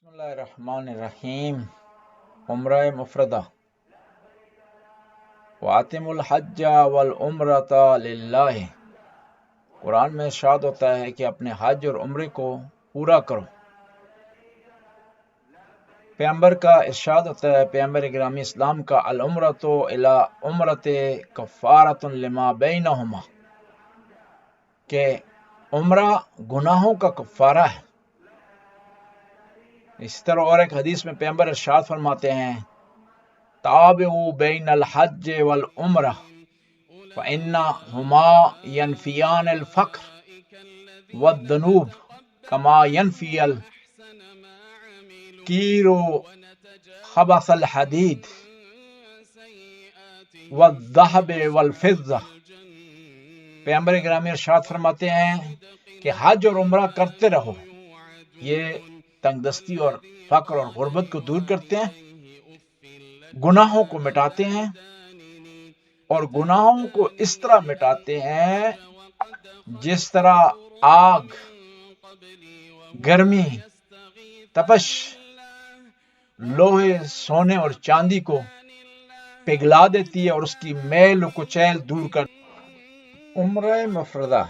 بسم اللہ الرحمن الرحیم۔ عمرہ مفردہ۔ وَأَتِمُّوا الْحَجَّ وَالْعُمْرَةَ لِلَّهِ۔ قرآن میں ارشاد ہوتا ہے کہ اپنے حج اور عمرے کو پورا کرو۔ پیغمبر کا ارشاد ہوتا ہے، پیغمبر گرامی اسلام کا، العمرۃ الی عمرۃ کفارۃ لما بینہما، کہ عمرہ گناہوں کا کفارہ ہے۔ اسی طرح اور ایک حدیث میں پیغمبر ارشاد فرماتے ہیں، تابعوا بین الحج والعمرہ فإنہما ینفیان الفقر والذنوب کما ینفی الکیر خبث الحدید والذہب والفضہ۔ پیغمبر گرامی ارشاد فرماتے ہیں کہ حج اور عمرہ کرتے رہو، یہ تنگ دستی اور فقر اور غربت کو دور کرتے ہیں، گناہوں کو مٹاتے ہیں، اور گناہوں کو اس طرح مٹاتے ہیں جس طرح آگ گرمی تپش لوہے سونے اور چاندی کو پگھلا دیتی ہے اور اس کی میل و کچیل دور کر۔ عمرہ مفردہ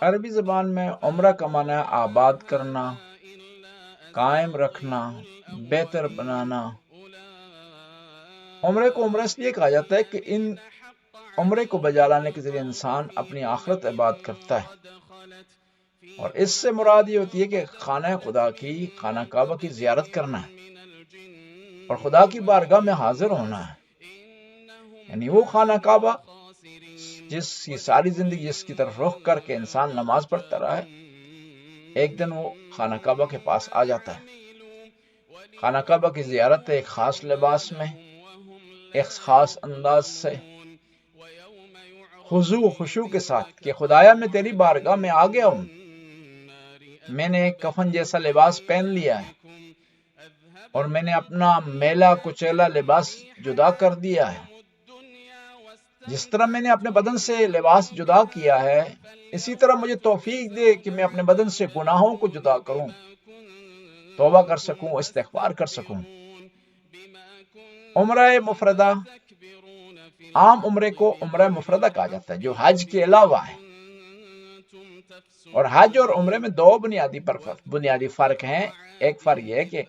عربی زبان میں عمرہ کا معنی ہے آباد کرنا، قائم رکھنا، بہتر بنانا۔ عمرے کو عمرہ اس لیے کہا جاتا ہے کہ ان عمرے کو بجا لانے کے ذریعے انسان اپنی آخرت آباد کرتا ہے، اور اس سے مراد یہ ہوتی ہے کہ خانہ خدا کی، خانہ کعبہ کی زیارت کرنا ہے اور خدا کی بارگاہ میں حاضر ہونا ہے۔ یعنی وہ خانہ کعبہ جس کی ساری زندگی جس کی طرف رخ کر کے انسان نماز پڑھتا رہا ہے، ایک دن وہ خانہ کعبہ کے پاس آ جاتا ہے۔ خانہ کعبہ کی زیارت ایک خاص لباس میں، ایک خاص انداز سے، خضوع و خشوع کے ساتھ، کہ خدایا میں تیری بارگاہ میں آ گیا ہوں، میں نے ایک کفن جیسا لباس پہن لیا ہے اور میں نے اپنا میلا کچیلا لباس جدا کر دیا ہے۔ جس طرح میں نے اپنے بدن سے لباس جدا کیا ہے، اسی طرح مجھے توفیق دے کہ میں اپنے بدن سے گناہوں کو جدا کروں، توبہ کر سکوں، استغفار کر سکوں۔ عمرہ مفردہ، عام عمرے کو عمرہ مفردہ کہا جاتا ہے جو حج کے علاوہ ہے، اور حج اور عمرے میں دو بنیادی فرق ہیں۔ ایک فرق یہ ہے کہ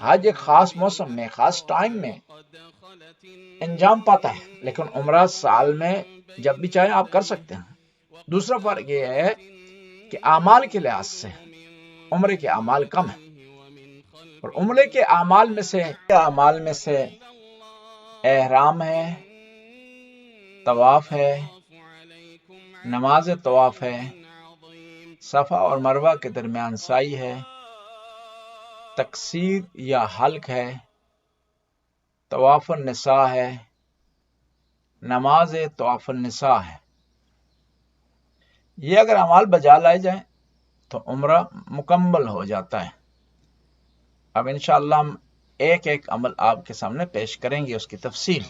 حج ایک خاص موسم میں، خاص ٹائم میں انجام پاتا ہے، لیکن عمرہ سال میں جب بھی چاہے آپ کر سکتے ہیں۔ دوسرا فرق یہ ہے کہ اعمال کے لحاظ سے عمرے کے اعمال کم ہیں، اور عمرے کے اعمال میں سے احرام ہے، طواف ہے، نماز طواف ہے، صفا اور مروہ کے درمیان سعی ہے، تقصیر یا حلق ہے، طواف النساء ہے، نماز طواف النساء ہے۔ یہ اگر اعمال بجا لائے جائیں تو عمرہ مکمل ہو جاتا ہے۔ اب انشاءاللہ ہم ایک ایک عمل آپ کے سامنے پیش کریں گے، اس کی تفصیل۔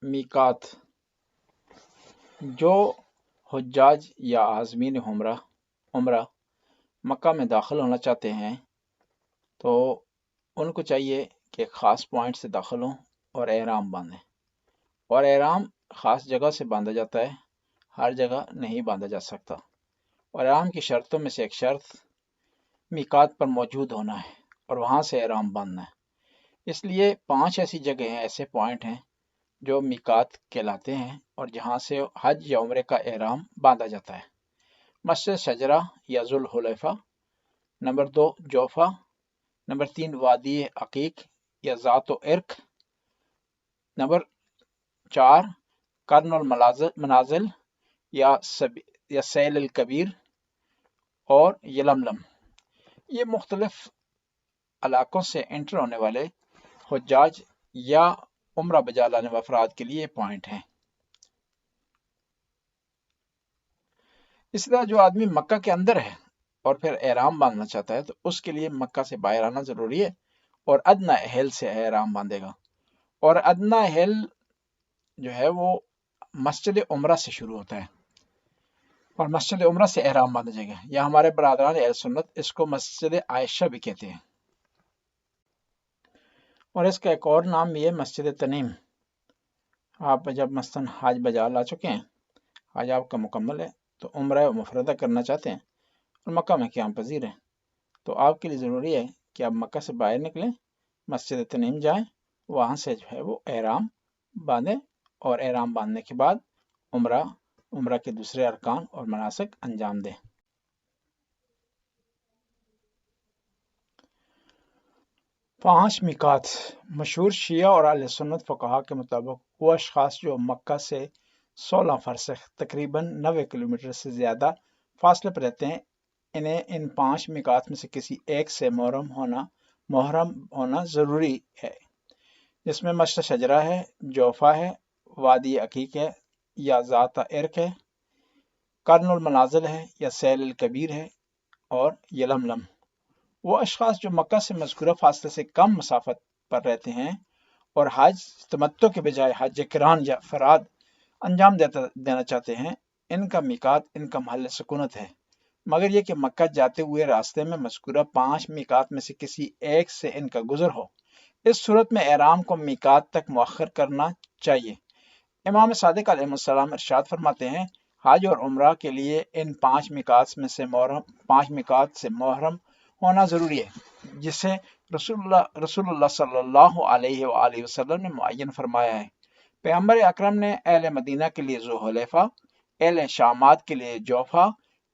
میقات، جو حجاج یا عازمین عمرہ مکہ میں داخل ہونا چاہتے ہیں تو ان کو چاہیے کہ خاص پوائنٹ سے داخل ہوں اور احرام باندھیں، اور احرام خاص جگہ سے باندھا جاتا ہے، ہر جگہ نہیں باندھا جا سکتا، اور احرام کی شرطوں میں سے ایک شرط میقات پر موجود ہونا ہے اور وہاں سے احرام باندھنا ہے۔ اس لیے 5 ایسی جگہ ہیں، ایسے پوائنٹ ہیں جو میقات کہلاتے ہیں اور جہاں سے حج یا عمرے کا احرام باندھا جاتا ہے۔ مسجد شجرہ یا ذوالحلیفہ، نمبر 2 جوفہ، نمبر 3 وادی عقیق یا ذات و عرق، نمبر 4 قرن المنازل یا سیل الکبیر اور یلملم۔ یہ مختلف علاقوں سے انٹر ہونے والے حجاج یا عمرہ بجا لانے والے افراد کے لیے پوائنٹ ہیں۔ اس طرح جو آدمی مکہ کے اندر ہے اور پھر احرام باندھنا چاہتا ہے تو اس کے لیے مکہ سے باہر آنا ضروری ہے اور ادنی حل سے احرام باندھے گا، اور ادنی حل جو ہے وہ مسجد عمرہ سے شروع ہوتا ہے اور مسجد عمرہ سے احرام باندھا جائے گا، یا ہمارے برادران اہل سنت اس کو مسجد عائشہ بھی کہتے ہیں، اور اس کا ایک اور نام بھی ہے مسجد تنیم۔ آپ جب مثلاً حج بجا لا چکے ہیں، حج آپ کا مکمل ہے تو عمرہ و مفردہ کرنا چاہتے ہیں اور مکہ میں قیام پذیر ہیں، تو آپ کے لیے ضروری ہے کہ آپ مکہ سے باہر نکلیں، مسجد تنیم جائیں، وہاں سے جو ہے وہ احرام باندھیں اور احرام باندھنے کے بعد عمرہ کے دوسرے ارکان اور مناسک انجام دیں۔ پانچ میقات۔ مشہور شیعہ اور اہل سنت فقہا کے مطابق وہ اشخاص جو مکہ سے 16 فرسخ تقریباً 90 کلومیٹر سے زیادہ فاصلے پر رہتے ہیں، انہیں ان 5 میقات میں سے کسی ایک سے محرم ہونا ضروری ہے، جس میں مشت شجرہ ہے، جوفا ہے، وادی عقیق ہے یا ذات عرق ہے، قرن المنازل ہے یا سیل الکبیر ہے اور یلملم۔ وہ اشخاص جو مکہ سے مذکورہ فاصلے سے کم مسافت پر رہتے ہیں اور حج تمتع کے بجائے حج قران یا فراد انجام دینا چاہتے ہیں، ان کا میقات ان کا محل سکونت ہے، مگر یہ کہ مکہ جاتے ہوئے راستے میں مذکورہ 5 میقات میں سے کسی ایک سے ان کا گزر ہو۔ اس صورت میں احرام کو میقات تک مؤخر کرنا چاہیے۔ امام صادق علیہ السلام ارشاد فرماتے ہیں، حج اور عمرہ کے لیے ان 5 میقات سے محرم ہونا ضروری ہے، جسے رسول اللہ صلی اللہ علیہ وآلہ وسلم نے معین فرمایا ہے۔ پیغمبر اکرم نے اہل مدینہ کے لیے ذوالحلیفہ، اہل شامات کے لیے جوفا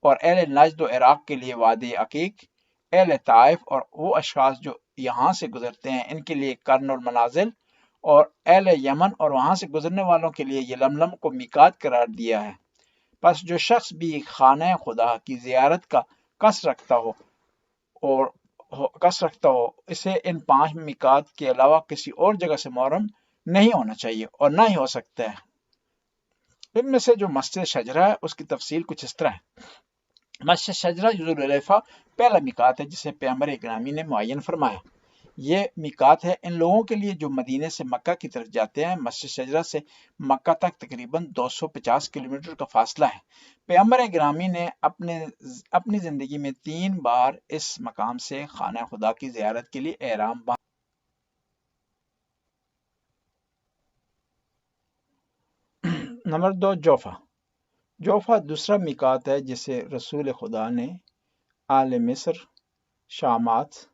اور اہل نجد و عراق کے لیے وادی عقیق، اہل طائف اور وہ اشخاص جو یہاں سے گزرتے ہیں ان کے لیے قرن المنازل، اور اہل یمن اور وہاں سے گزرنے والوں کے لیے یلملم کو میقات قرار دیا ہے۔ پس جو شخص بھی خانہ خدا کی زیارت کا قصد رکھتا ہو اسے ان 5 میقات کے علاوہ کسی اور جگہ سے محرم نہیں ہونا چاہیے اور نہ ہی ہو سکتا ہے۔ ان میں سے جو مسجد شجرہ ہے اس کی تفصیل کچھ اس طرح ہے۔ مسجد شجرہ ذوالحلیفہ پہلا میقات ہے جسے پیغمبر گرامی نے معین فرمایا۔ یہ میقات ہے ان لوگوں کے لیے جو مدینے سے مکہ کی طرف جاتے ہیں۔ مسجد شجرہ سے مکہ تک تقریباً 250 کلومیٹر کا فاصلہ ہے۔ پیغمبر گرامی نے اپنی زندگی میں 3 بار اس مقام سے خانہ خدا کی زیارت کے لیے احرام باندھا۔ نمبر 2 جوفا دوسرا میقات ہے جسے رسول خدا نے اہل مصر، شامات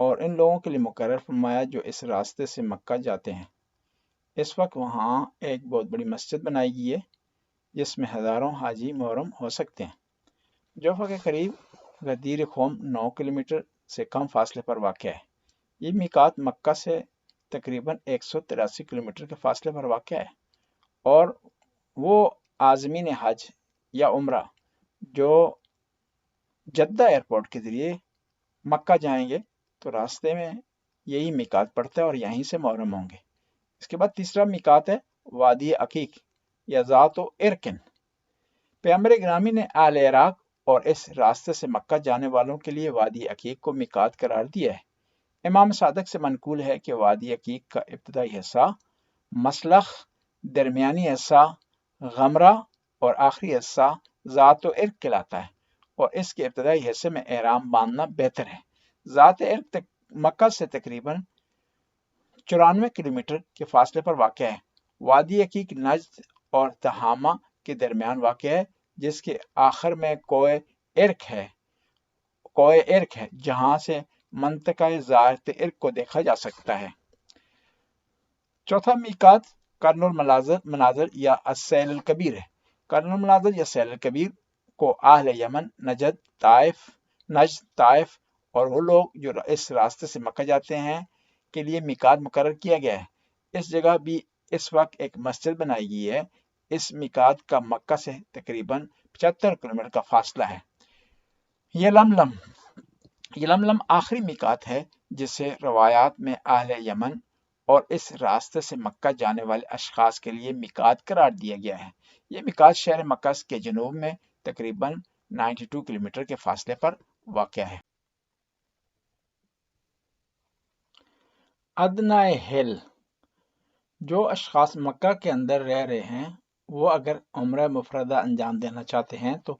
اور ان لوگوں کے لیے مقرر فرمایا جو اس راستے سے مکہ جاتے ہیں۔ اس وقت وہاں ایک بہت بڑی مسجد بنائی گئی ہے جس میں ہزاروں حاجی محرم ہو سکتے ہیں۔ جوفا کے قریب غدیر قوم 9 کلومیٹر سے کم فاصلے پر واقع ہے۔ یہ میقات مکہ سے تقریباً 183 کلومیٹر کے فاصلے پر واقع ہے، اور وہ عازمین حج یا عمرہ جو جدہ ایئرپورٹ کے ذریعے مکہ جائیں گے تو راستے میں یہی میقات پڑتا ہے اور یہیں سے محرم ہوں گے۔ اس کے بعد تیسرا میقات ہے وادی عقیق یا ذات و عرقن۔ پیغمبر گرامی نے اہل عراق اور اس راستے سے مکہ جانے والوں کے لیے وادی عقیق کو میقات قرار دیا ہے۔ امام صادق سے منقول ہے کہ وادی عقیق کا ابتدائی حصہ مسلخ، درمیانی حصہ غمرہ اور آخری حصہ ذات و عرق کہلاتا ہے، اور اس کے ابتدائی حصے میں احرام باندھنا بہتر ہے۔ ذات عرق مکہ سے تقریباً 94 کلومیٹر کے فاصلے پر واقع ہے۔ وادی عقیق نجد اور تہامہ کے درمیان واقع ہے، جس کے آخر میں کوہ عرق ہے جہاں سے منطقہ ذات عرق کو دیکھا جا سکتا ہے۔ چوتھا میقات قرن المنازل یا السیل الکبیر ہے۔ قرن المنازل یا سیل الکبیر کو اہل یمن، نجد، طائف اور وہ لوگ جو اس راستے سے مکہ جاتے ہیں کے لیے میقات مقرر کیا گیا ہے۔ اس جگہ بھی اس وقت ایک مسجد بنائی گئی ہے۔ اس میقات کا مکہ سے تقریباً 75 کلومیٹر کا فاصلہ ہے۔ یلملم آخری میقات ہے جسے روایات میں اہل یمن اور اس راستے سے مکہ جانے والے اشخاص کے لیے میقات قرار دیا گیا ہے۔ یہ میقات شہر مکہ کے جنوب میں تقریباً 92 کلومیٹر کے فاصلے پر واقع ہے۔ ادنائے ہل، جو اشخاص مکہ کے اندر رہ رہے ہیں وہ اگر عمرہ مفردہ انجام دینا چاہتے ہیں تو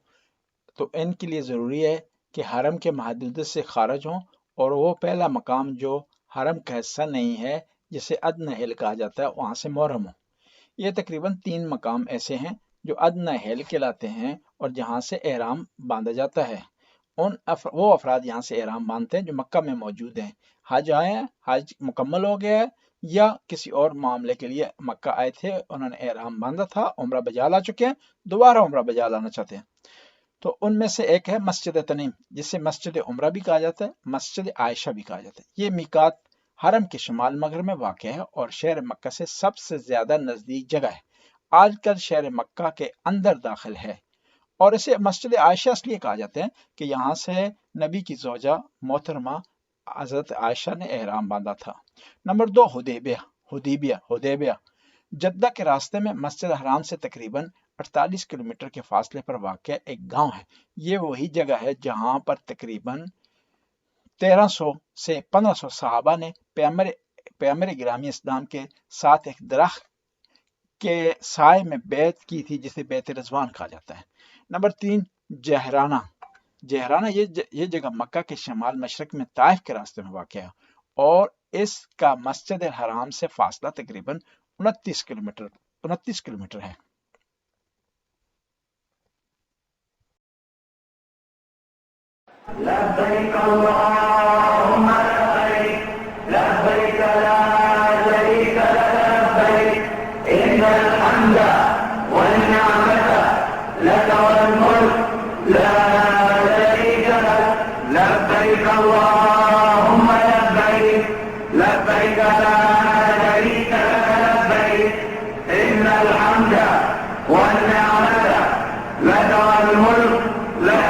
ان کے لیے ضروری ہے کہ حرم کے محدودیت سے خارج ہوں، اور وہ پہلا مقام جو حرم کا حصہ نہیں ہے جسے ادنی ہل کہا جاتا ہے وہاں سے محرم ہو۔ یہ تقریباً 3 مقام ایسے ہیں جو ادنی ہل کہلاتے ہیں اور جہاں سے احرام باندھا جاتا ہے۔ وہ افراد یہاں سے احرام باندھتے ہیں جو مکہ میں موجود ہیں، حج آئے ہیں، حج مکمل ہو گیا ہے، یا کسی اور معاملے کے لیے مکہ آئے تھے، انہوں نے احرام باندھا تھا، عمرہ بجا لا چکے ہیں، دوبارہ عمرہ بجا لانا چاہتے ہیں۔ تو ان میں سے ایک ہے مسجد تنعیم، جسے مسجد عمرہ بھی کہا جاتا ہے، مسجد عائشہ بھی کہا جاتا ہے۔ یہ میقات حرم کے شمال مغرب میں واقع ہے اور شہر مکہ سے سب سے زیادہ نزدیک جگہ ہے۔ آج کل شہر مکہ کے اندر داخل ہے، اور اسے مسجد عائشہ اس لیے کہا جاتا ہے کہ یہاں سے نبی کی زوجہ محترمہ حضرت عائشہ نے احرام باندھا تھا۔ نمبر 2، حدیبیہ جدہ کے راستے میں مسجد حرام سے تقریباً 48 کلومیٹر کے فاصلے پر واقع ایک گاؤں ہے۔ یہ وہی جگہ ہے جہاں پر تقریباً 1300 سے 1500 صحابہ نے پیغمبر گرامی اسلام کے ساتھ ایک درخت کے سائے میں بیعت کی تھی جسے بیعت رضوان کہا جاتا ہے۔ نمبر 3، جہرانہ یہ جگہ مکہ کے شمال مشرق میں طائف کے راستے میں واقع ہے، اور اس کا مسجد حرام سے فاصلہ تقریباً 29 کلومیٹر ہے۔ لبیک اللہم لبیک لبیک لا شریک لک لبیک ان الحمد والنعمت لک والملک لا شریک لک لبیک اللہم لبیک لبیک لا شریک لک لبیک ان الحمد والنعمت لک والملک لا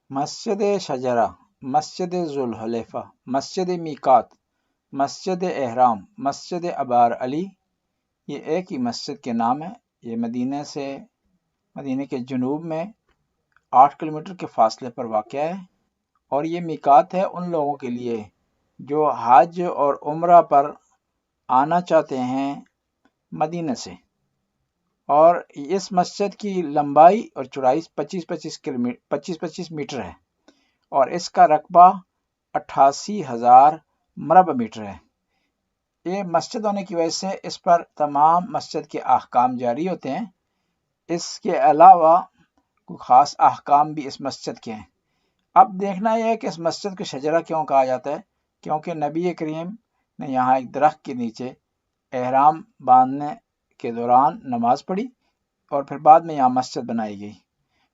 مسجد شجرہ، مسجد ذوالحلیفہ، مسجد میقات، مسجد احرام، مسجد ابار علی، یہ ایک ہی مسجد کے نام ہے۔ یہ مدینہ کے جنوب میں 8 کلومیٹر کے فاصلے پر واقع ہے، اور یہ میقات ہے ان لوگوں کے لیے جو حج اور عمرہ پر آنا چاہتے ہیں مدینہ سے۔ اور اس مسجد کی لمبائی اور چوڑائی 25 میٹر ہے، اور اس کا رقبہ 88,000 مربع میٹر ہے۔ یہ مسجد ہونے کی وجہ سے اس پر تمام مسجد کے احکام جاری ہوتے ہیں۔ اس کے علاوہ کوئی خاص احکام بھی اس مسجد کے ہیں۔ اب دیکھنا یہ ہے کہ اس مسجد کو شجرہ کیوں کہا جاتا ہے، کیونکہ نبی کریم نے یہاں ایک درخت کے نیچے احرام باندھنے کے دوران نماز پڑھی، اور پھر بعد میں یہاں مسجد بنائی گئی۔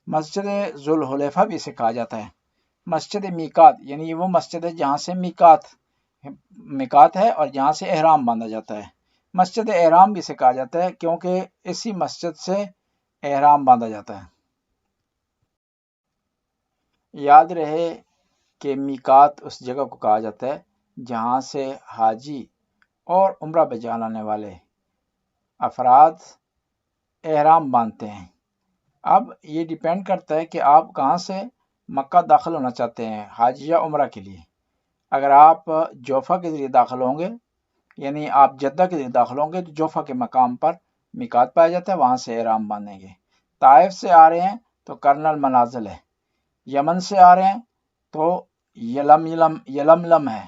مسجد ذوالحلیفہ بھی اسے کہا جاتا ہے۔ مسجد میقات یعنی وہ مسجد ہے جہاں سے میقات ہے اور جہاں سے احرام باندھا جاتا ہے۔ مسجد احرام بھی اسے کہا جاتا ہے کیونکہ اسی مسجد سے احرام باندھا جاتا ہے۔ یاد رہے کہ میقات اس جگہ کو کہا جاتا ہے جہاں سے حاجی اور عمرہ بجا لانے والے افراد احرام باندھتے ہیں۔ اب یہ ڈیپینڈ کرتا ہے کہ آپ کہاں سے مکہ داخل ہونا چاہتے ہیں حج یا عمرہ کے لیے۔ اگر آپ جوفہ کے ذریعے داخل ہوں گے، یعنی آپ جدہ کے ذریعے داخل ہوں گے، تو جوفہ کے مقام پر میقات پایا جاتا ہے، وہاں سے احرام باندھیں گے۔ طائف سے آ رہے ہیں تو کرنل منازل ہے، یمن سے آ رہے ہیں تو یلملم ہے،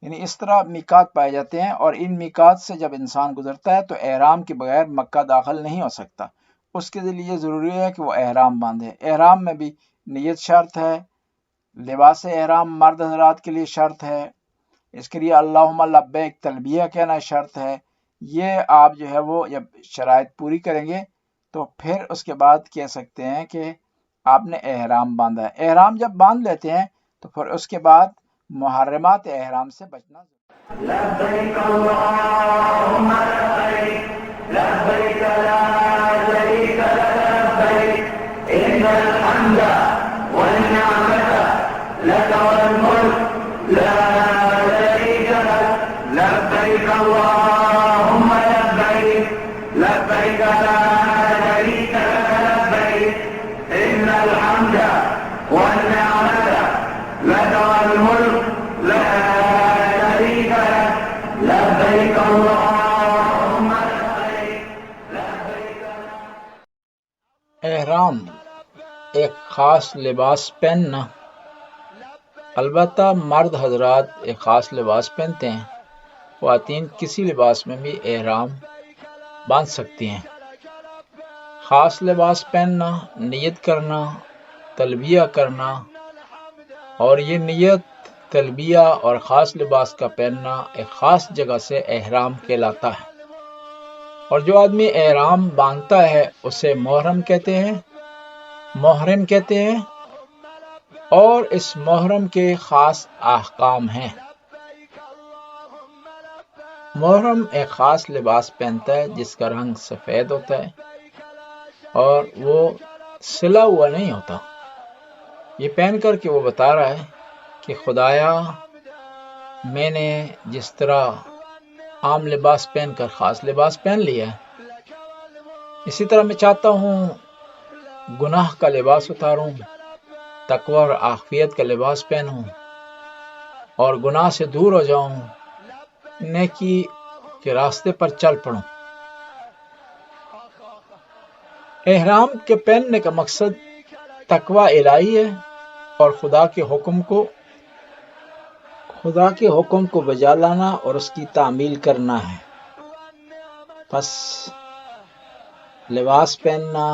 یعنی اس طرح میقات پائے جاتے ہیں، اور ان میقات سے جب انسان گزرتا ہے تو احرام کے بغیر مکہ داخل نہیں ہو سکتا۔ اس کے لیے ضروری ہے کہ وہ احرام باندھے۔ احرام میں بھی نیت شرط ہے، لباس احرام مرد حضرات کے لیے شرط ہے، اس کے لیے اللہم لبیک تلبیہ کہنا شرط ہے، یہ آپ جو ہے وہ جب شرائط پوری کریں گے تو پھر اس کے بعد کہہ سکتے ہیں کہ آپ نے احرام باندھا ہے۔ احرام جب باندھ لیتے ہیں تو پھر اس کے بعد محرمات احرام سے بچنا ضروری ہے۔ لبیک اللہم لبیک لبیک لا شریک لک لبیک ان الحمد والنعمت لک والملک لا شریک لک لبیک اللہم لبیک لبیک لا شریک لک لبیک ان الحمد والنعمت لک والملک لا شریک لک لبیک اللہم لبیک لبیک۔ احرام ایک خاص لباس پہننا، البتہ مرد حضرات ایک خاص لباس پہنتے ہیں، خواتین کسی لباس میں بھی احرام باندھ سکتی ہیں۔ خاص لباس پہننا، نیت کرنا، تلبیہ کرنا، اور یہ نیت، تلبیہ اور خاص لباس کا پہننا ایک خاص جگہ سے احرام کہلاتا ہے۔ اور جو آدمی احرام باندھتا ہے اسے محرم کہتے ہیں، محرم کہتے ہیں، اور اس محرم کے خاص احکام ہیں۔ محرم ایک خاص لباس پہنتا ہے جس کا رنگ سفید ہوتا ہے اور وہ سلا ہوا نہیں ہوتا۔ یہ پہن کر کے وہ بتا رہا ہے کہ خدایا میں نے جس طرح عام لباس پہن کر خاص لباس پہن لیا ہے، اسی طرح میں چاہتا ہوں گناہ کا لباس اتاروں، تقوی اور عافیت کا لباس پہنوں اور گناہ سے دور ہو جاؤں، نیکی کے راستے پر چل پڑوں۔ احرام کے پہننے کا مقصد تقوی الہی ہے اور خدا کے حکم کو بجا لانا اور اس کی تعمیل کرنا ہے۔ پس لباس پہننا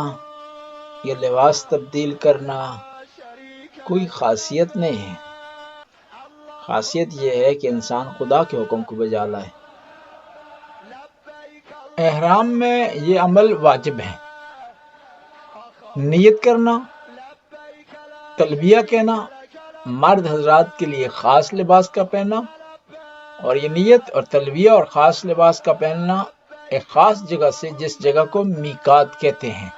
یا لباس تبدیل کرنا کوئی خاصیت نہیں ہے، خاصیت یہ ہے کہ انسان خدا کے حکم کو بجا لائے۔ احرام میں یہ عمل واجب ہے، نیت کرنا، تلبیہ کہنا، مرد حضرات کے لیے خاص لباس کا پہننا، اور یہ نیت اور تلبیہ اور خاص لباس کا پہننا ایک خاص جگہ سے جس جگہ کو میقات کہتے ہیں۔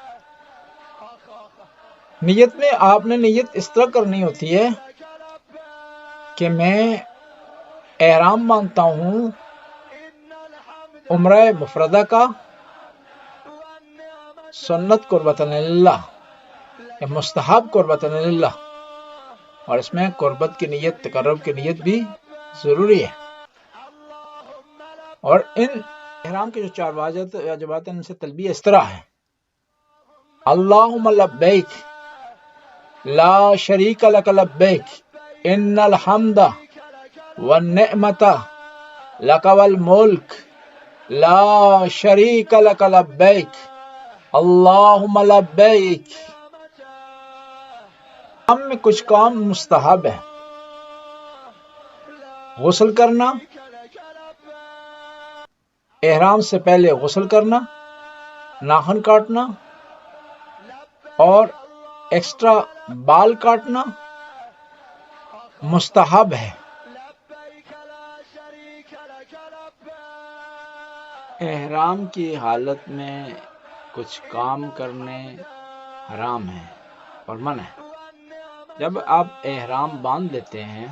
نیت میں آپ نے نیت اس طرح کرنی ہوتی ہے کہ میں احرام باندھتا ہوں عمرہ مفردہ کا، سنت قربتاً للہ یا مستحب قربتاً للہ، اور اس میں قربت کی نیت، تقرب کی نیت بھی ضروری ہے۔ اور ان احرام کے جو 4 واجبات ہیں ان سے تلبیہ اس طرح ہے: اللہم لبیک لا شریک لک لبیک ان الحمد والنعمت لک والملک لا شریک لک لبیک اللہم لبیک۔ ہم میں کچھ کام مستحب ہے: غسل کرنا، احرام سے پہلے غسل کرنا، ناخن کاٹنا اور ایکسٹرا بال کاٹنا مستحب ہے۔ احرام کی حالت میں کچھ کام کرنے حرام ہے اور منع ہے۔ جب آپ احرام باندھ لیتے ہیں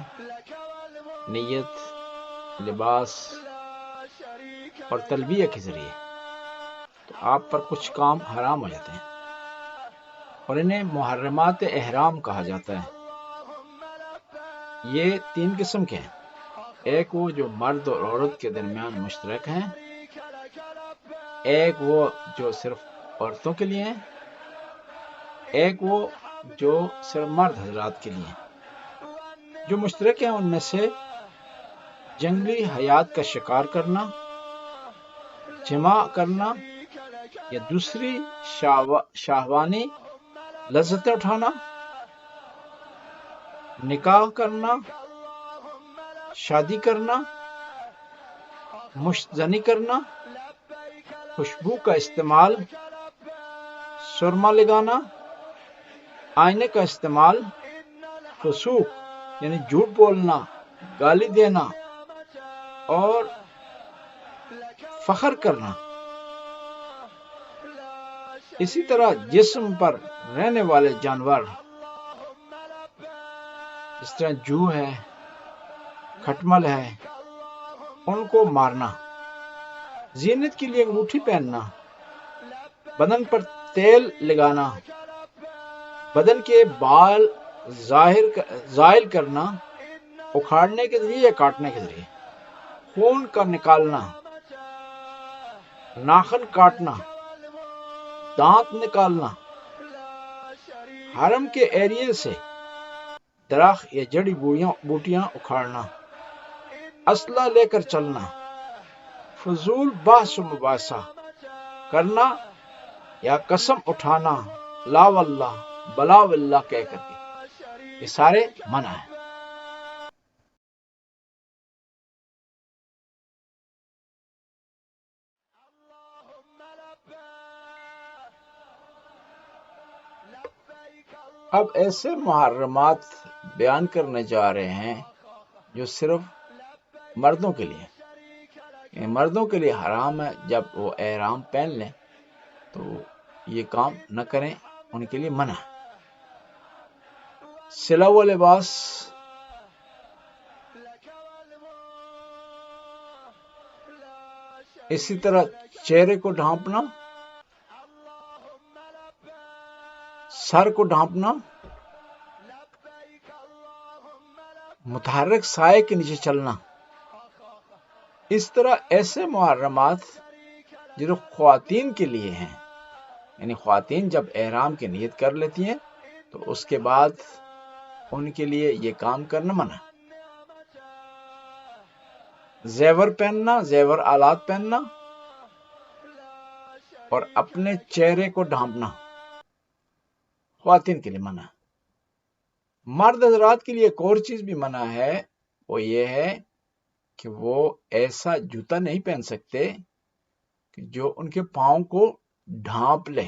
نیت، لباس اور تلبیہ کے ذریعے، تو آپ پر کچھ کام حرام ہو جاتے ہیں اور انہیں محرمات احرام کہا جاتا ہے۔ یہ 3 قسم کے ہیں: ایک وہ جو مرد اور عورت کے درمیان مشترک ہیں، ایک وہ جو صرف عورتوں کے لیے ہیں، ایک وہ جو صرف مرد حضرات کے لیے ہیں۔ جو مشترک ہیں ان میں سے جنگلی حیات کا شکار کرنا، جماع کرنا یا دوسری شہوانی لذتیں اٹھانا، نکاح کرنا، شادی کرنا، مشت زنی کرنا خوشبو کا استعمال، سرما لگانا، آئینے کا استعمال، فسوق یعنی جھوٹ بولنا، گالی دینا اور فخر کرنا، اسی طرح جسم پر رہنے والے جانور جس طرح جو ہے، کھٹمل ہے، ان کو مارنا، زینت کے لیے انگوٹھی پہننا، بدن پر تیل لگانا، بدن کے بال زائل کرنا، اکھاڑنے کے ذریعے یا کاٹنے کے ذریعے، خون کا نکالنا، ناخن کاٹنا، دانت نکالنا، حرم کے ایریے سے درخت یا جڑی بوٹیاں اکھاڑنا، اسلحہ لے کر چلنا، فضول بحث و مباحثہ کرنا یا قسم اٹھانا لا واللہ بلا واللہ کہہ کر کے، یہ سارے منع ہیں۔ اب ایسے محرمات بیان کرنے جا رہے ہیں جو صرف مردوں کے لیے، مردوں کے لیے حرام ہے، جب وہ احرام پہن لیں تو یہ کام نہ کریں، ان کے لیے منع ہے۔ سلا و لباس، اسی طرح چہرے کو ڈھانپنا، سر کو ڈھانپنا، متحرک سائے کے نیچے چلنا، اس طرح ایسے محرمات جو خواتین کے لیے ہیں، یعنی خواتین جب احرام کی نیت کر لیتی ہیں تو اس کے بعد ان کے لیے یہ کام کرنا منع۔ زیور پہننا، زیور آلات پہننا اور اپنے چہرے کو ڈھانپنا خواتین کے لیے منع۔ مرد حضرات کے لیے ایک اور چیز بھی منع ہے، وہ یہ ہے کہ وہ ایسا جوتا نہیں پہن سکتے کہ جو ان کے پاؤں کو ڈھانپ لے۔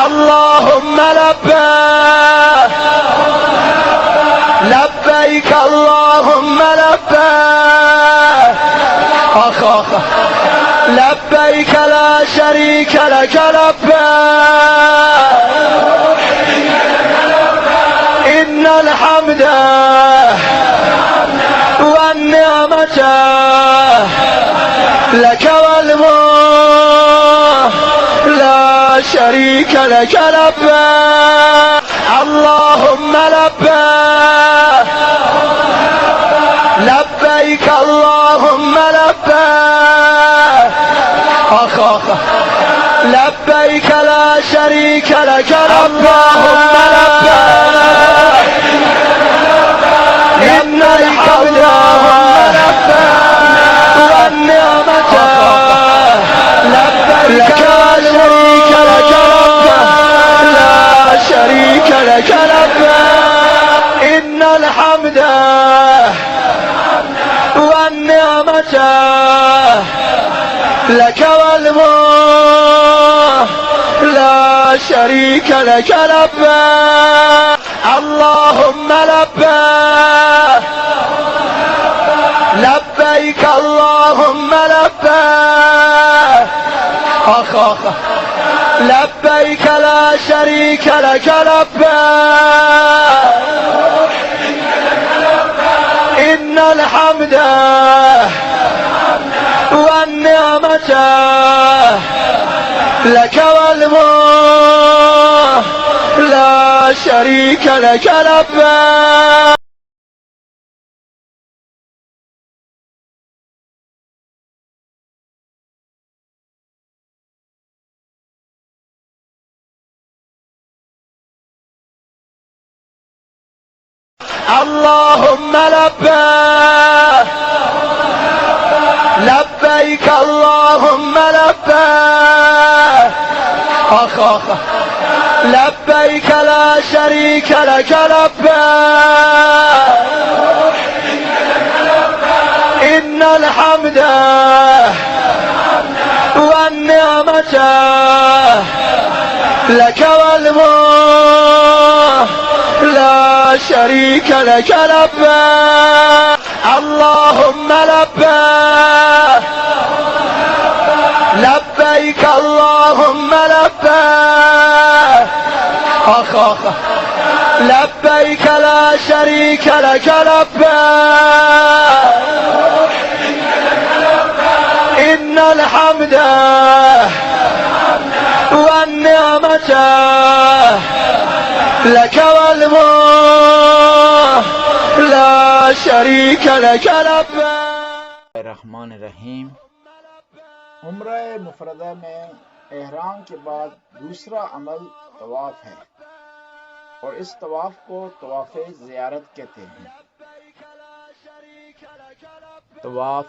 اللهم لبيك لبيك اللهم لبيك أخ لبيك لا شريك لك لبيك إن الحمد والنعمة لك والملك لا شريك لك لبيك اللهم لبيك لبيك اللهم لبيك أخ لبيك لا شريك لك اللهم لبيك إن الحمد والنعمة لبيك لا شريك لك لا شريك لك لبيك إن الحمد والنعمة لك والملك لا شريك لك لبيك اللهم لبيك لبيك اللهم لبيك أخ لبيك لا شريك لك لبيك إن الحمد والنعمة لك والملك لا شريك لك لبيك اللهم لبيك لبيك اللهم لبيك أخ لبيك لا شريك لك لبيك إن الحمد والنعمة لك والملك لا شريك لك لبيك اللهم لبيك لبيك اللهم لبيك أخ لبيك لا شريك لك لبيك إن الحمد والنعمة لك والملك لا شريك لك لبيك الرحمن الرحیم۔ عمرہ مفردہ میں احرام کے بعد دوسرا عمل طواف ہے، اور اس طواف کو طواف زیارت کہتے ہیں۔ طواف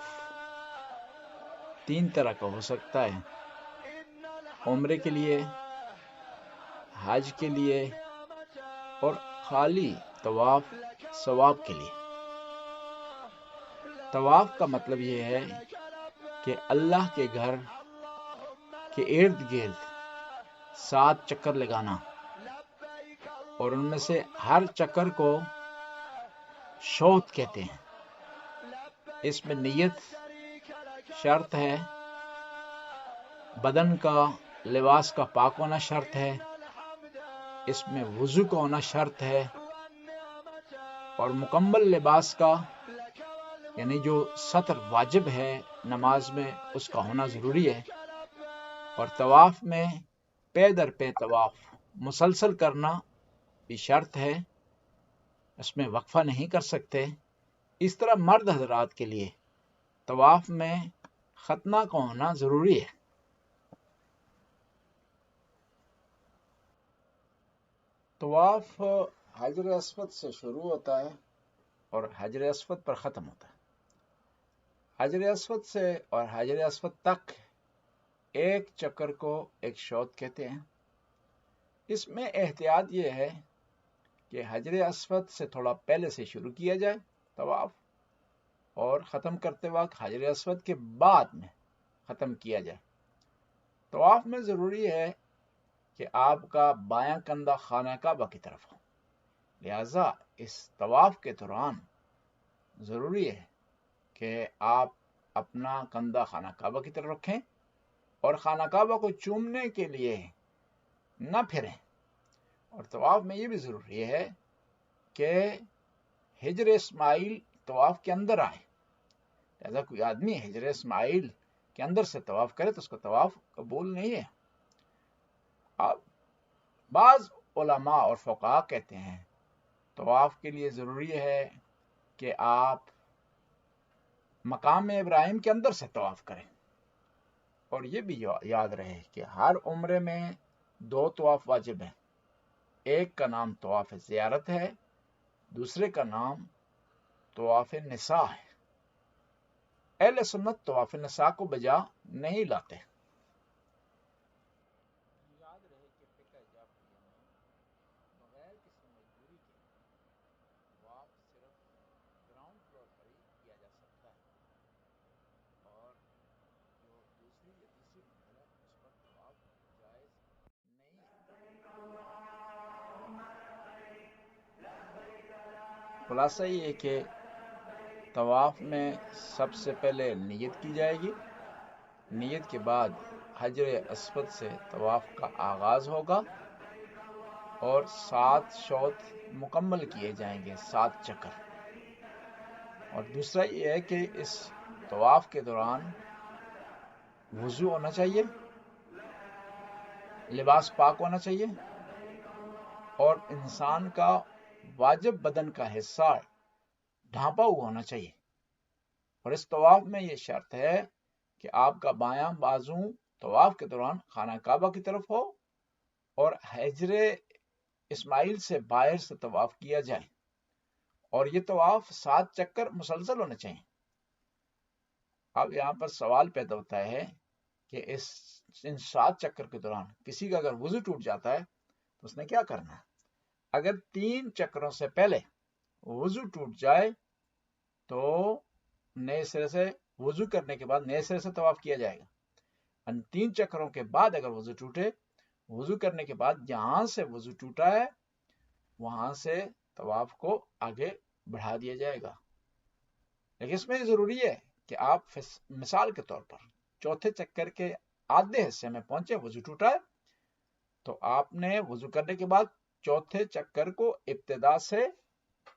تین طرح کا ہو سکتا ہے: عمرے کے لیے، حج کے لیے، اور خالی طواف ثواب کے لیے۔ طواف کا مطلب یہ ہے کہ اللہ کے گھر کے ارد گرد 7 چکر لگانا، اور ان میں سے ہر چکر کو شوط کہتے ہیں۔ اس میں نیت شرط ہے، بدن کا لباس کا پاک ہونا شرط ہے، اس میں وضو کا ہونا شرط ہے، اور مکمل لباس کا یعنی جو ستر واجب ہے نماز میں اس کا ہونا ضروری ہے۔ اور طواف میں پے در پے طواف مسلسل کرنا بھی شرط ہے، اس میں وقفہ نہیں کر سکتے۔ اس طرح مرد حضرات کے لیے طواف میں ختنہ کا ہونا ضروری ہے۔ طواف حجر اسود سے شروع ہوتا ہے اور حجر اسود پر ختم ہوتا ہے۔ حجر اسود سے اور حجر اسود تک ایک چکر کو ایک شوط کہتے ہیں۔ اس میں احتیاط یہ ہے کہ حجر اسود سے تھوڑا پہلے سے شروع کیا جائے طواف، اور ختم کرتے وقت حجر اسود کے بعد میں ختم کیا جائے۔ طواف میں ضروری ہے کہ آپ کا بایاں کندھا خانہ کعبہ کی طرف ہو، لہذا اس طواف کے دوران ضروری ہے کہ آپ اپنا کندھا خانہ کعبہ کی طرف رکھیں اور خانہ کعبہ کو چومنے کے لیے نہ پھریں۔ اور طواف میں یہ بھی ضروری ہے کہ حجر اسماعیل طواف کے اندر آئے، لہذا کوئی آدمی حجر اسماعیل کے اندر سے طواف کرے تو اس کا طواف قبول نہیں ہے۔ اب بعض علماء اور فقہاء کہتے ہیں طواف کے لیے ضروری ہے کہ آپ مقام ابراہیم کے اندر سے طواف کریں، اور یہ بھی یاد رہے کہ ہر عمرے میں 2 طواف واجب ہیں، ایک کا نام طواف زیارت ہے، دوسرے کا نام طواف نساء ہے۔ اہل سنت طواف نساء کو بجا نہیں لاتے۔ یاد رہے کہ فقہ جعفریہ میں بغیر کسی مجبوری کے طواف صرف گراؤنڈ فلور پر ہی کیا جا سکتا ہے، اور جو دوسری یا تیسری منزل ہے اس پر طواف جائز نہیں ہے۔ خلاصہ یہ کہ طواف میں سب سے پہلے نیت کی جائے گی، نیت کے بعد حجر اسود سے طواف کا آغاز ہوگا اور 7 شوط مکمل کیے جائیں گے، 7 چکر۔ اور دوسرا یہ ہے کہ اس طواف کے دوران وضو ہونا چاہیے، لباس پاک ہونا چاہیے، اور انسان کا واجب بدن کا حصہ ڈھانپا ہوا ہونا چاہیے۔ اور اس طواف میں یہ شرط ہے کہ آپ کا بایاں بازو طواف کے دوران خانہ کعبہ کی طرف ہو اور حجر اسماعیل سے باہر سے طواف کیا جائے، اور یہ طواف 7 چکر مسلسل ہونے چاہیے۔ اب یہاں پر سوال پیدا ہوتا ہے کہ ان 7 چکر کے دوران کسی کا اگر وضو ٹوٹ جاتا ہے تو اس نے کیا کرنا ہے؟ اگر 3 چکروں سے پہلے وضو ٹوٹ جائے تو نئے سرے سے وضو کرنے کے بعد نئے سرے سے طواف کیا جائے گا۔ 3 چکروں کے بعد اگر وضو ٹوٹے، وضو کرنے کے بعد جہاں سے وضو ٹوٹا ہے وہاں سے طواف کو آگے بڑھا دیا جائے گا۔ لیکن اس میں ضروری ہے کہ آپ مثال کے طور پر 4تھے چکر کے آدھے حصے میں پہنچے، وضو ٹوٹا ہے، تو آپ نے وضو کرنے کے بعد 4تھے چکر کو ابتدا سے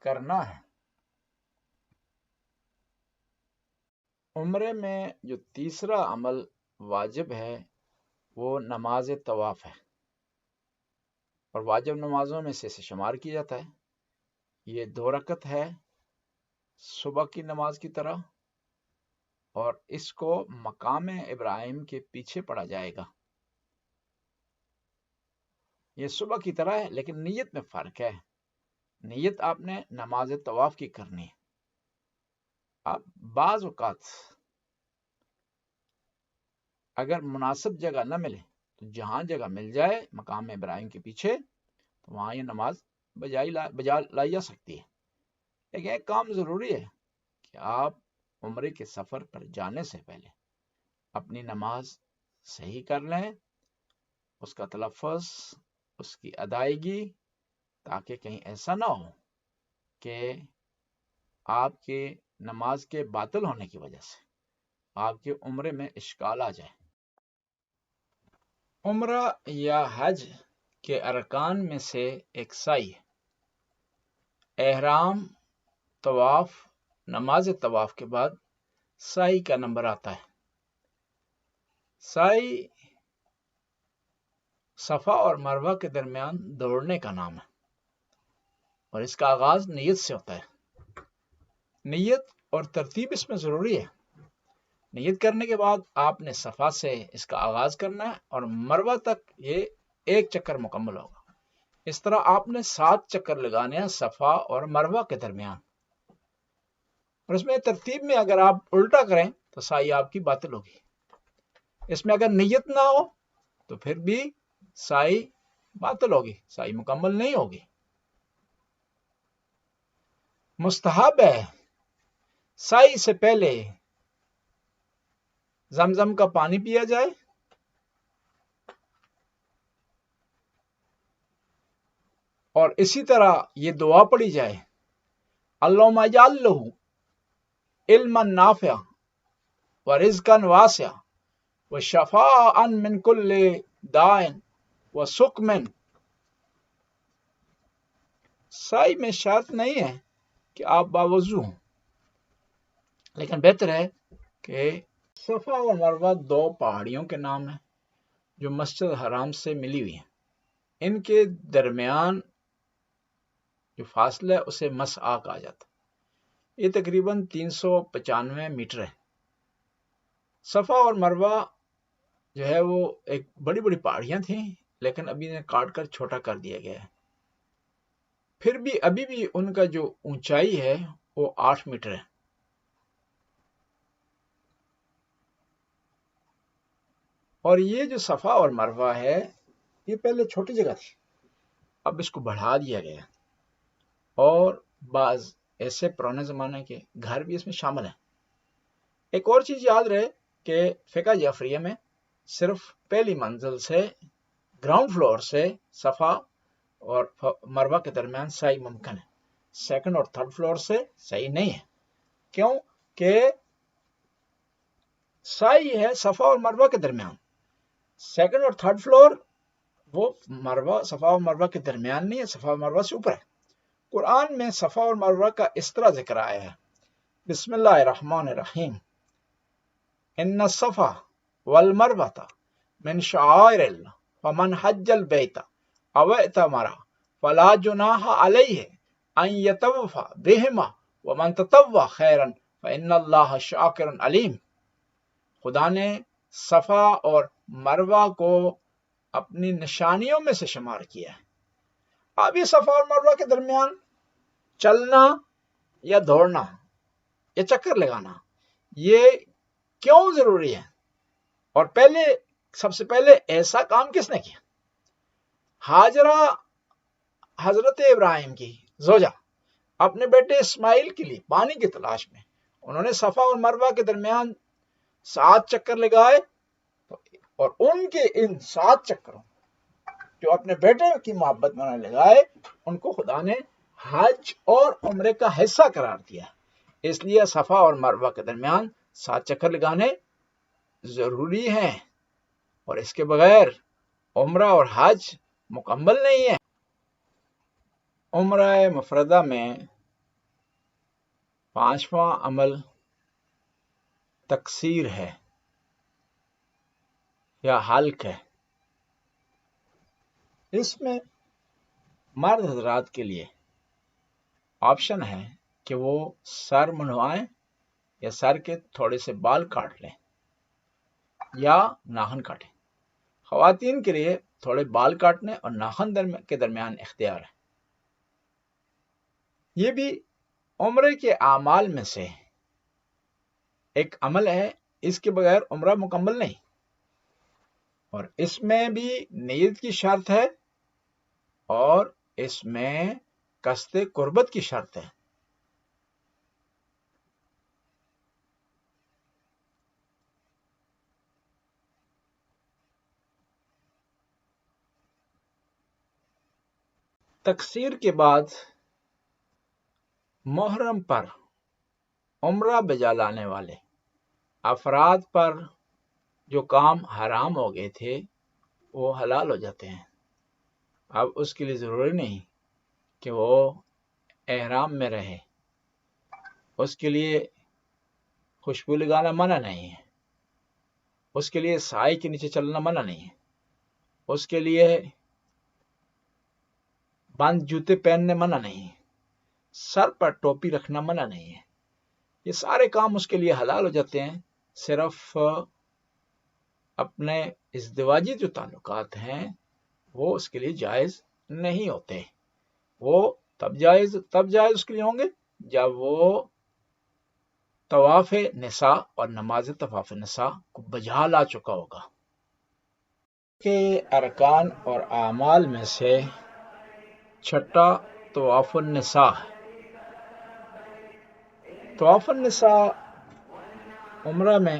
کرنا ہے۔ عمرے میں جو تیسرا عمل واجب ہے وہ نماز طواف ہے، اور واجب نمازوں میں سے اسے شمار کیا جاتا ہے۔ یہ 2 رکعت ہے صبح کی نماز کی طرح، اور اس کو مقام ابراہیم کے پیچھے پڑھا جائے گا۔ یہ صبح کی طرح ہے لیکن نیت میں فرق ہے، نیت آپ نے نماز طواف کی کرنی ہے۔ اب بعض اوقات اگر مناسب جگہ نہ ملے تو جہاں جگہ مل جائے مقام ابراہیم کے پیچھے تو وہاں یہ نماز بجا لائی جا سکتی ہے۔ لیکن ایک کام ضروری ہے کہ آپ عمرے کے سفر پر جانے سے پہلے اپنی نماز صحیح کر لیں، اس کا تلفظ، اس کی ادائیگی، تاکہ کہیں ایسا نہ ہو کہ آپ کے نماز کے باطل ہونے کی وجہ سے آپ کے عمرے میں اشکال آ جائے۔ عمرہ یا حج کے ارکان میں سے ایک سعی ہے۔ احرام، طواف، نماز طواف کے بعد سعی کا نمبر آتا ہے۔ سعی صفا اور مروہ کے درمیان دوڑنے کا نام ہے، اور اس کا آغاز نیت سے ہوتا ہے۔ نیت اور ترتیب اس میں ضروری ہے۔ نیت کرنے کے بعد آپ نے صفا سے اس کا آغاز کرنا ہے اور مروہ تک یہ 1 چکر مکمل ہوگا۔ اس طرح آپ نے 7 چکر لگانے ہیں صفا اور مروہ کے درمیان، اور اس میں ترتیب میں اگر آپ الٹا کریں تو سعی آپ کی باطل ہوگی۔ اس میں اگر نیت نہ ہو تو پھر بھی سعی باطل ہوگی، سعی مکمل نہیں ہوگی۔ مستحب ہے سعی سے پہلے زمزم کا پانی پیا جائے، اور اسی طرح یہ دعا پڑھی جائے، اللہم اجعل لہ علما نافعا ورزقا واسعا وشفاء من کل داء وسقم۔ سائی میں شرط نہیں ہے کہ آپ باوضو ہوں، لیکن بہتر ہے کہ صفا اور مروہ دو پہاڑیوں کے نام ہیں جو مسجد حرام سے ملی ہوئی ہیں، ان کے درمیان جو فاصلہ ہے اسے مسعی کہا جاتا ہے۔ یہ تقریباً 395 میٹر ہے۔ صفا اور مروہ جو ہے وہ ایک بڑی بڑی پہاڑیاں تھیں، لیکن ابھی انہیں کاٹ کر چھوٹا کر دیا گیا ہے۔ پھر بھی ابھی بھی ان کا جو اونچائی ہے وہ 8 میٹر ہے۔ اور یہ جو صفا اور مروہ ہے یہ پہلے چھوٹی جگہ تھی، اب اس کو بڑھا دیا گیا، اور بعض ایسے پرانے زمانے کے گھر بھی اس میں شامل ہیں۔ ایک اور چیز یاد رہے کہ فقہ جعفریہ میں صرف پہلی منزل سے، گراؤنڈ فلور سے صفا اور مروہ کے درمیان سعی ممکن ہے، سیکنڈ اور تھرڈ فلور سے سعی نہیں ہے۔ کیوں کہ سعی ہے صفا اور مروہ کے درمیان، سیکنڈ اور تھرڈ فلور وہ مروہ، صفا اور مروہ کے درمیان نہیں ہے، صفا اور مروہ سے اوپر ہے۔ قرآن میں صفا اور مروہ کا اس طرح ذکر آیا ہے، بسم اللہ الرحمن الرحیم، ان الصفا والمروہ من شعائر اللہ فمن حج البیت او اعتمر فلا جناح علیہ ان یطوف بہما ومن تطوع خیرا فان اللہ شاکر علیم۔ خدا نے صفا اور مروہ کو اپنی نشانیوں میں سے شمار کیا ہے۔ اب یہ صفا اور مروہ کے درمیان چلنا یا دوڑنا یا چکر لگانا یہ کیوں ضروری ہے؟ اور سب سے پہلے ایسا کام کس نے کیا؟ ہاجرہ حضرت ابراہیم کی زوجہ اپنے بیٹے اسماعیل کے لیے پانی کی تلاش میں انہوں نے صفا اور مروہ کے درمیان 7 چکر لگائے، اور ان کے ان 7 چکروں جو اپنے بیٹے کی محبت میں لگائے ان کو خدا نے حج اور عمرے کا حصہ قرار دیا۔ اس لیے صفا اور مروہ کے درمیان 7 چکر لگانے ضروری ہیں، اور اس کے بغیر عمرہ اور حج مکمل نہیں ہے۔ عمرہ مفردہ میں 5واں عمل تقصیر ہے یا حلق ہے۔ اس میں مرد حضرات کے لیے آپشن ہے کہ وہ سر منڈوائیں یا سر کے تھوڑے سے بال کاٹ لیں یا ناخن کاٹیں۔ خواتین کے لیے تھوڑے بال کاٹنے اور ناخن کے درمیان اختیار ہے۔ یہ بھی عمرے کے اعمال میں سے ایک عمل ہے، اس کے بغیر عمرہ مکمل نہیں، اور اس میں بھی نیت کی شرط ہے اور اس میں قصد قربت کی شرط ہے۔ تقصیر کے بعد محرم پر عمرہ بجا لانے والے افراد پر جو کام حرام ہو گئے تھے وہ حلال ہو جاتے ہیں۔ اب اس کے لیے ضروری نہیں کہ وہ احرام میں رہے، اس کے لیے خوشبو لگانا منع نہیں ہے، اس کے لیے سائے کے نیچے چلنا منع نہیں ہے، اس کے لیے بند جوتے پہننے منع نہیں ہے، سر پر ٹوپی رکھنا منع نہیں ہے۔ یہ سارے کام اس کے لیے حلال ہو جاتے ہیں، صرف اپنے ازدواجی جو تعلقات ہیں وہ اس کے لیے جائز نہیں ہوتے۔ وہ تب جائز اس کے لیے ہوں گے جب وہ طواف نساء اور نماز طواف نساء کو بجا لا چکا ہوگا۔ کہ ارکان اور اعمال میں سے چھٹا طواف النساء ہے۔ طواف النساء عمرہ میں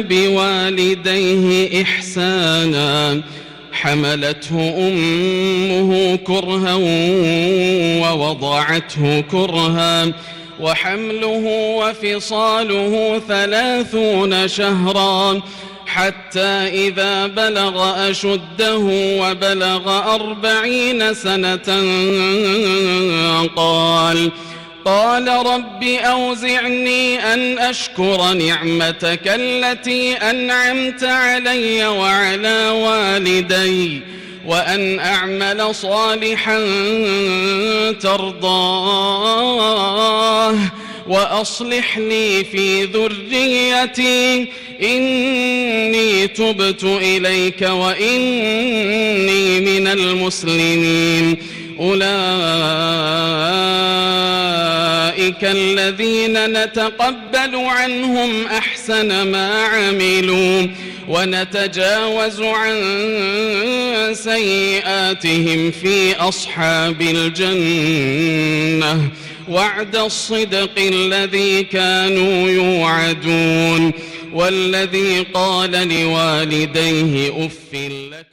بوالديه إحسانا حملته أمه كرها ووضعته كرها وحمله وفصاله 30 شهرا حتى إذا بلغ أشده وبلغ 40 سنة قال رب أوزعني أن أشكر نعمتك التي أنعمت علي وعلى والدي وأن أعمل صالحا ترضاه وأصلح لي في ذريتي إني تبت إليك وإني من المسلمين أولئك الذين نتقبل عنهم أحسن ما عملوا ونتجاوز عن سيئاتهم في أصحاب الجنة وعد الصدق الذي كانوا يوعدون والذي قال لوالديه أف لك